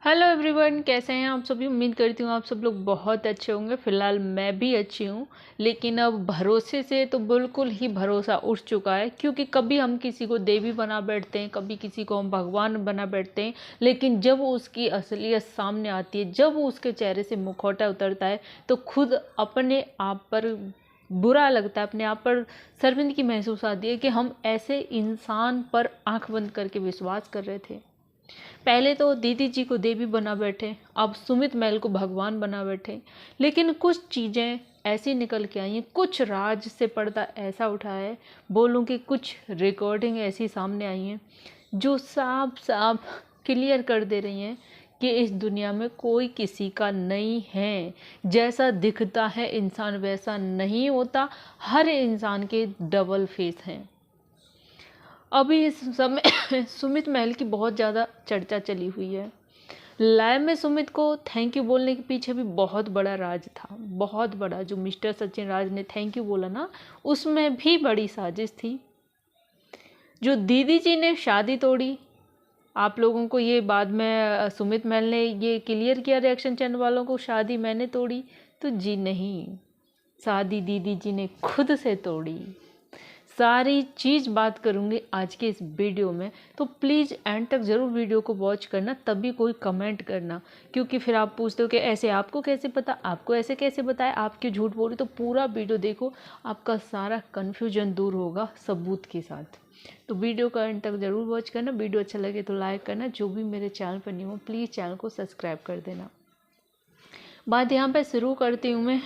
Hello everyone, कैसे हैं आप सभी। उम्मीद करती हूँ आप सब लोग बहुत अच्छे होंगे। फ़िलहाल मैं भी अच्छी हूँ, लेकिन अब भरोसे से तो बिल्कुल ही भरोसा उठ चुका है, क्योंकि कभी हम किसी को देवी बना बैठते हैं, कभी किसी को हम भगवान बना बैठते हैं, लेकिन जब उसकी असलियत सामने आती है, जब उसके चेहरे से मुखौटा उतरता है, तो खुद अपने आप पर बुरा लगता है, अपने आप पर शर्मिंदगी महसूस आती है कि हम ऐसे इंसान पर आंख बंद करके विश्वास कर रहे थे। पहले तो दीदी जी को देवी बना बैठे, अब सुमित महल को भगवान बना बैठे। लेकिन कुछ चीज़ें ऐसी निकल के आई हैं, कुछ राज से पर्दा ऐसा उठा है, बोलूँ कि कुछ रिकॉर्डिंग ऐसी सामने आई हैं जो साफ साफ क्लियर कर दे रही हैं कि इस दुनिया में कोई किसी का नहीं है। जैसा दिखता है इंसान वैसा नहीं होता, हर इंसान के डबल फेस हैं। अभी इस समय सुमित महल की बहुत ज़्यादा चर्चा चली हुई है। लाइव में सुमित को थैंक यू बोलने के पीछे भी बहुत बड़ा राज था, बहुत बड़ा। जो मिस्टर सचिन राज ने थैंक यू बोला ना, उसमें भी बड़ी साजिश थी। जो दीदी जी ने शादी तोड़ी, आप लोगों को ये बाद में सुमित महल ने ये क्लियर किया रिएक्शन चैनल वालों को, शादी मैंने तोड़ी, तो जी नहीं, शादी दीदी जी ने खुद से तोड़ी। सारी चीज़ बात करूँगी आज के इस वीडियो में, तो प्लीज़ एंड तक ज़रूर वीडियो को वॉच करना, तभी कोई कमेंट करना, क्योंकि फिर आप पूछते हो कि ऐसे आपको कैसे पता, आपको ऐसे कैसे बताया, आप क्यों झूठ बोल रहे। तो पूरा वीडियो देखो, आपका सारा कन्फ्यूजन दूर होगा सबूत के साथ। तो वीडियो का एंड तक ज़रूर वॉच करना। वीडियो अच्छा लगे तो लाइक करना, जो भी मेरे चैनल पर न्यू हो प्लीज़ चैनल को सब्सक्राइब कर देना। बात यहाँ पर शुरू करती हूँ मैं।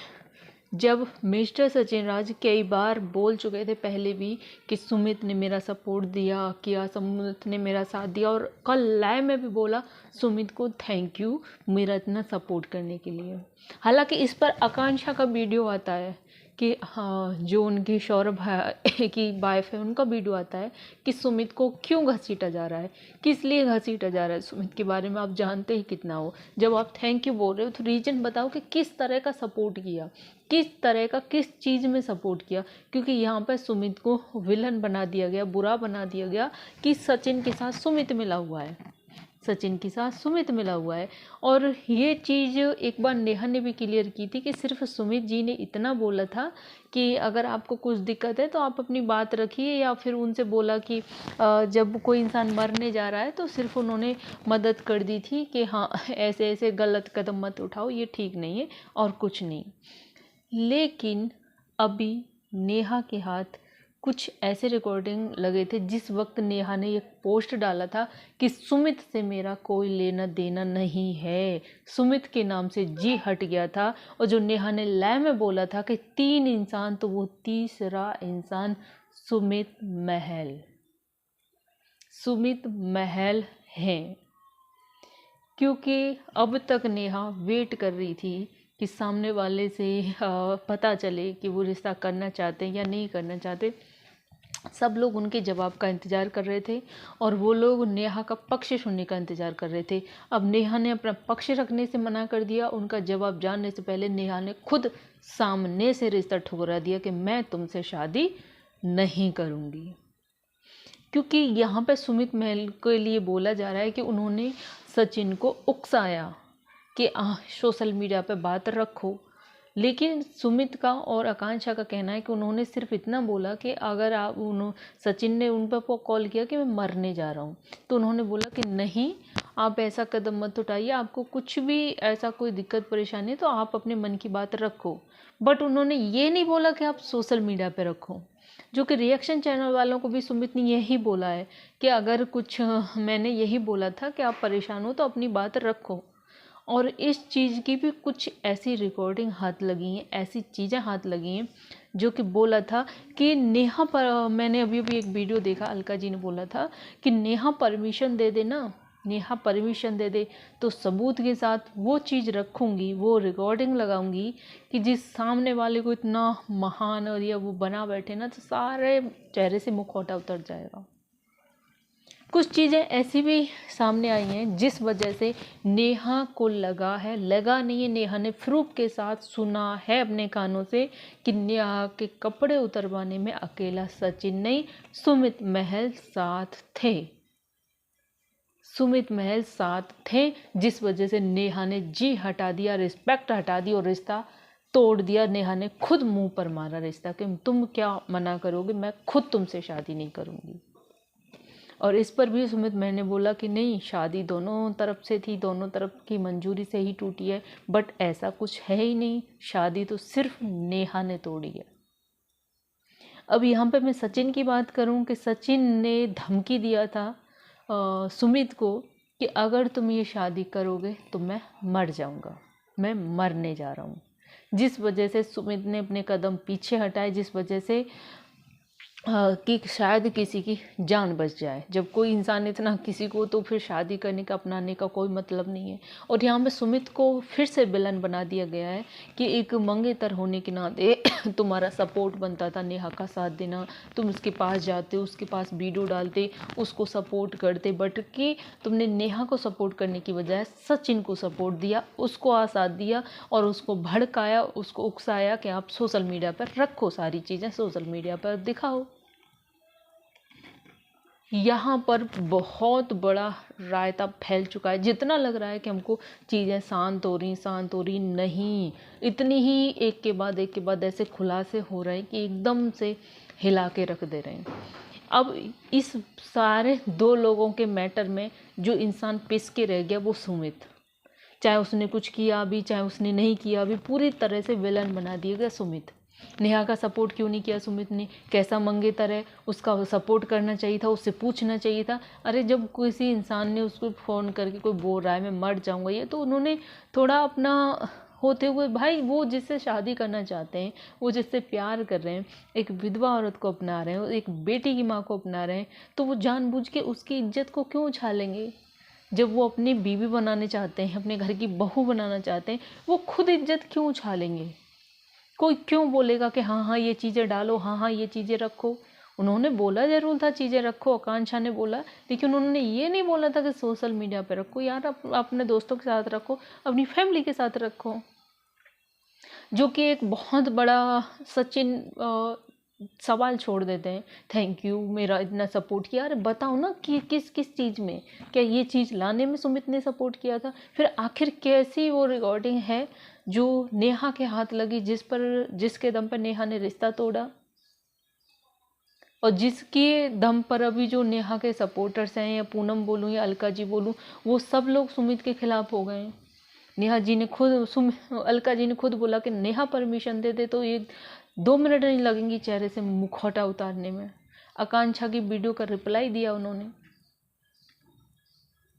जब मिस्टर सचिन राज कई बार बोल चुके थे पहले भी कि सुमित ने मेरा सपोर्ट किया, सुमित ने मेरा साथ दिया, और कल लाइव में भी बोला सुमित को थैंक यू मेरा इतना सपोर्ट करने के लिए। हालांकि इस पर आकांक्षा का वीडियो आता है कि हाँ, जो उनकी सौरभ की वाइफ है उनका वीडियो आता है कि सुमित को क्यों घसीटा जा रहा है, किस लिए घसीटा जा रहा है। सुमित के बारे में आप जानते ही कितना हो। जब आप थैंक यू बोल रहे हो तो रीजन बताओ कि किस तरह का सपोर्ट किया, किस तरह का, किस चीज़ में सपोर्ट किया। क्योंकि यहाँ पर सुमित को विलन बना दिया गया, बुरा बना दिया गया कि सचिन के साथ सुमित मिला हुआ है, सचिन के साथ सुमित मिला हुआ है। और ये चीज़ एक बार नेहा ने भी क्लियर की थी कि सिर्फ सुमित जी ने इतना बोला था कि अगर आपको कुछ दिक्कत है तो आप अपनी बात रखिए, या फिर उनसे बोला कि जब कोई इंसान मरने जा रहा है तो सिर्फ उन्होंने मदद कर दी थी कि हाँ ऐसे ऐसे गलत कदम मत उठाओ, ये ठीक नहीं है, और कुछ नहीं। लेकिन अभी नेहा के हाथ कुछ ऐसे रिकॉर्डिंग लगे थे जिस वक्त नेहा ने एक पोस्ट डाला था कि सुमित से मेरा कोई लेना देना नहीं है, सुमित के नाम से जी हट गया था। और जो नेहा ने लाइव में बोला था कि 3 इंसान, तो वो तीसरा इंसान सुमित महल, सुमित महल हैं। क्योंकि अब तक नेहा वेट कर रही थी कि सामने वाले से पता चले कि वो रिश्ता करना चाहते हैं या नहीं करना चाहते। सब लोग उनके जवाब का इंतज़ार कर रहे थे, और वो लोग नेहा का पक्ष सुनने का इंतज़ार कर रहे थे। अब नेहा ने अपना पक्ष रखने से मना कर दिया। उनका जवाब जानने से पहले नेहा ने खुद सामने से रिश्ता ठुकरा दिया कि मैं तुमसे शादी नहीं करूँगी। क्योंकि यहाँ पे सुमित महल के लिए बोला जा रहा है कि उन्होंने सचिन को उकसाया कि सोशल मीडिया पे बात रखो। लेकिन सुमित का और आकांक्षा का कहना है कि उन्होंने सिर्फ इतना बोला कि अगर आप सचिन ने उन पर कॉल किया कि मैं मरने जा रहा हूँ, तो उन्होंने बोला कि नहीं, आप ऐसा कदम मत उठाइए, आपको कुछ भी ऐसा कोई दिक्कत परेशानी है तो आप अपने मन की बात रखो। बट उन्होंने ये नहीं बोला कि आप सोशल मीडिया पे रखो। जो कि रिएक्शन चैनल वालों को भी सुमित ने यही बोला है कि अगर कुछ मैंने यही बोला था कि आप परेशान हो तो अपनी बात रखो। और इस चीज़ की भी कुछ ऐसी रिकॉर्डिंग हाथ लगी हैं, ऐसी चीज़ें हाथ लगी हैं जो कि बोला था कि नेहा पर, मैंने अभी अभी एक वीडियो देखा, अलका जी ने बोला था कि नेहा परमिशन दे दे ना, नेहा परमिशन दे दे तो सबूत के साथ वो चीज़ रखूँगी, वो रिकॉर्डिंग लगाऊंगी कि जिस सामने वाले को इतना महान और या वो बना बैठे ना, तो सारे चेहरे से मुखौटा उतर जाएगा। कुछ चीज़ें ऐसी भी सामने आई हैं जिस वजह से नेहा को लगा नहीं है, नेहा ने प्रूफ के साथ सुना है अपने कानों से कि नेहा के कपड़े उतरवाने में अकेला सचिन नहीं, सुमित महल साथ थे। सुमित महल साथ थे, जिस वजह से नेहा ने जी हटा दिया, रिस्पेक्ट हटा दी और रिश्ता तोड़ दिया। नेहा ने खुद मुंह पर मारा रिश्ता कि तुम क्या मना करोगे, मैं खुद तुमसे शादी नहीं करूँगी। और इस पर भी सुमित महल ने बोला कि नहीं, शादी दोनों तरफ से थी, दोनों तरफ की मंजूरी से ही टूटी है, बट ऐसा कुछ है ही नहीं, शादी तो सिर्फ नेहा ने तोड़ी है। अब यहाँ पे मैं सचिन की बात करूँ कि सचिन ने धमकी दिया था सुमित को कि अगर तुम ये शादी करोगे तो मैं मर जाऊँगा, मैं मरने जा रहा हूँ। जिस वजह से सुमित ने अपने कदम पीछे हटाए, जिस वजह से कि शायद किसी की जान बच जाए। जब कोई इंसान इतना किसी को, तो फिर शादी करने का, अपनाने का कोई मतलब नहीं है। और यहाँ पे सुमित को फिर से विलन बना दिया गया है कि एक मंगेतर होने के नाते तुम्हारा सपोर्ट बनता था नेहा का साथ देना, तुम उसके पास जाते, उसके पास वीडियो डालते, उसको सपोर्ट करते, बट कि तुमने नेहा को सपोर्ट करने की बजाय सचिन को सपोर्ट दिया, उसको साथ दिया और उसको भड़काया, उसको उकसाया कि आप सोशल मीडिया पर रखो, सारी चीज़ें सोशल मीडिया पर दिखाओ। यहाँ पर बहुत बड़ा रायता फैल चुका है। जितना लग रहा है कि हमको चीज़ें शांत हो रही, नहीं, इतनी ही एक के बाद ऐसे खुलासे हो रहे हैं कि एकदम से हिला के रख दे रहे हैं। अब इस सारे दो लोगों के मैटर में जो इंसान पिस के रह गया वो सुमित, चाहे उसने कुछ किया भी, चाहे उसने नहीं किया भी, पूरी तरह से विलन बना दिया गया सुमित। नेहा का सपोर्ट क्यों नहीं किया सुमित ने? कैसा मंगेतर है, उसका सपोर्ट करना चाहिए था, उससे पूछना चाहिए था। अरे जब किसी इंसान ने उसको फ़ोन करके कोई बोल रहा है मैं मर जाऊंगा, ये तो उन्होंने थोड़ा अपना होते हुए, भाई वो जिससे शादी करना चाहते हैं, वो जिससे प्यार कर रहे हैं, एक विधवा औरत को अपना रहे हैं, एक बेटी की माँ को अपना रहे हैं, तो वो जानबूझ के उसकी इज्जत को क्यों उछालेंगे? जब वो अपनी बीवी बनाने चाहते हैं, अपने घर की बहू बनाना चाहते हैं, वो खुद इज्जत क्यों उछालेंगे? कोई क्यों बोलेगा कि हाँ हाँ ये चीज़ें डालो, हाँ हाँ ये चीज़ें रखो? उन्होंने बोला जरूर था चीज़ें रखो, आकांक्षा ने बोला, लेकिन उन्होंने ये नहीं बोला था कि सोशल मीडिया पे रखो। यार अपने दोस्तों के साथ रखो, अपनी फैमिली के साथ रखो। जो कि एक बहुत बड़ा सचिन सवाल छोड़ देते हैं, थैंक यू मेरा इतना सपोर्ट किया। अरे बताओ ना कि किस किस चीज़ में, क्या ये चीज़ लाने में सुमित ने सपोर्ट किया था? फिर आखिर कैसी वो रिकॉर्डिंग है जो नेहा के हाथ लगी, जिसके दम पर नेहा ने रिश्ता तोड़ा, और जिसके दम पर अभी जो नेहा के सपोर्टर्स हैं, या पूनम बोलूँ या अलका जी बोलूँ, वो सब लोग सुमित के खिलाफ हो गए। नेहा जी ने खुद, अलका जी ने खुद बोला कि नेहा परमिशन दे दे तो ये 2 मिनट नहीं लगेंगी चेहरे से मुखौटा उतारने में। आकांक्षा की वीडियो का रिप्लाई दिया उन्होंने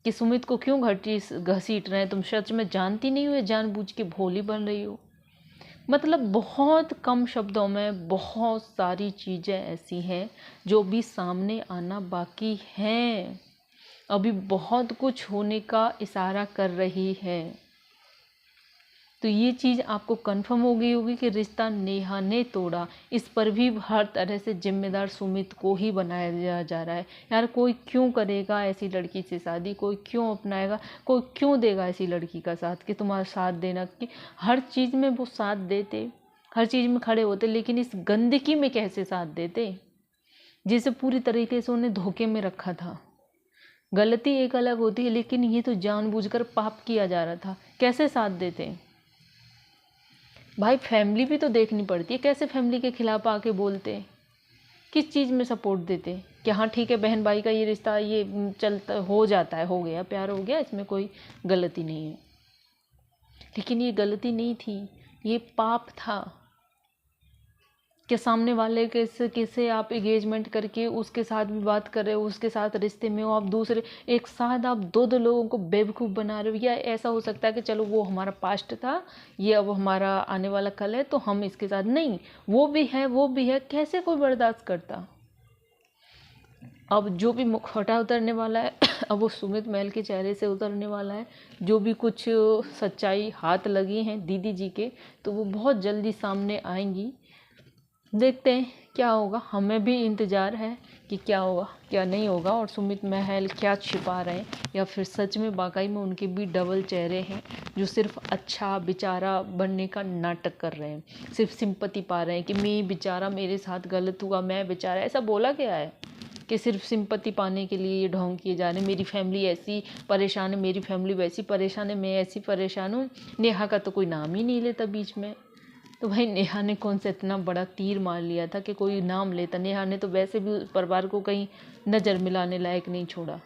कि सुमित को क्यों घसीट रहे हैं, तुम सच में जानती नहीं हो, जानबूझ के भोली बन रही हो। मतलब बहुत कम शब्दों में बहुत सारी चीज़ें ऐसी हैं जो भी सामने आना बाकी हैं, अभी बहुत कुछ होने का इशारा कर रही है। तो ये चीज़ आपको कंफर्म हो गई होगी कि रिश्ता नेहा ने तोड़ा। इस पर भी हर तरह से जिम्मेदार सुमित को ही बनाया जा रहा है। यार कोई क्यों करेगा ऐसी लड़की से शादी, कोई क्यों अपनाएगा, कोई क्यों देगा ऐसी लड़की का साथ कि तुम्हारा साथ देना, कि हर चीज़ में वो साथ देते, हर चीज़ में खड़े होते, लेकिन इस गंदगी में कैसे साथ देते, जिसे पूरी तरीके से उन्हें धोखे में रखा था। गलती एक अलग होती है, लेकिन ये तो जानबूझकर पाप किया जा रहा था, कैसे साथ देते? भाई फैमिली भी तो देखनी पड़ती है, कैसे फैमिली के खिलाफ आके बोलते, किस चीज़ में सपोर्ट देते कि हाँ ठीक है बहन भाई का ये रिश्ता ये चलता हो जाता है, हो गया, प्यार हो गया, इसमें कोई गलती नहीं है। लेकिन ये गलती नहीं थी, ये पाप था कि सामने वाले किसे आप एंगेजमेंट करके उसके साथ भी बात कर रहे हो, उसके साथ रिश्ते में हो, आप दूसरे एक साथ आप दो लोगों को बेवकूफ़ बना रहे हो। या ऐसा हो सकता है कि चलो वो हमारा पास्ट था, ये अब हमारा आने वाला कल है, तो हम इसके साथ नहीं, वो भी है, कैसे कोई बर्दाश्त करता? अब जो भी मुखौटा उतरने वाला है अब वो सुमित महल के चेहरे से उतरने वाला है। जो भी कुछ सच्चाई हाथ लगी हैं दीदी जी के, तो वो बहुत जल्दी सामने आएंगी। देखते हैं क्या होगा, हमें भी इंतज़ार है कि क्या होगा क्या नहीं होगा, और सुमित महल क्या छिपा रहे हैं, या फिर सच में वाकई में उनके भी डबल चेहरे हैं जो सिर्फ अच्छा बेचारा बनने का नाटक कर रहे हैं, सिर्फ सिंपैथी पा रहे हैं कि मैं बेचारा, मेरे साथ गलत हुआ, मैं बेचारा। ऐसा बोला गया है कि सिर्फ सिंपत्ति पाने के लिए ये ढोंग किए जा रहे हैं। मेरी फैमिली ऐसी परेशान है, मेरी फैमिली वैसी परेशान है, मैं ऐसी परेशान हूँ। नेहा का तो कोई नाम ही नहीं लेता बीच में। तो भाई नेहा ने कौन सा इतना बड़ा तीर मार लिया था कि कोई नाम लेता। नेहा ने तो वैसे भी उस परिवार को कहीं नज़र मिलाने लायक नहीं छोड़ा।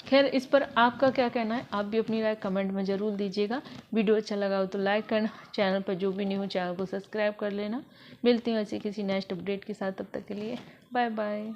खैर, इस पर आपका क्या कहना है, आप भी अपनी राय कमेंट में ज़रूर दीजिएगा। वीडियो अच्छा लगा हो तो लाइक करना, चैनल पर जो भी नहीं हो चैनल को सब्सक्राइब कर लेना। मिलती हूँ ऐसी किसी नेक्स्ट अपडेट के साथ, तब तक के लिए बाय बाय।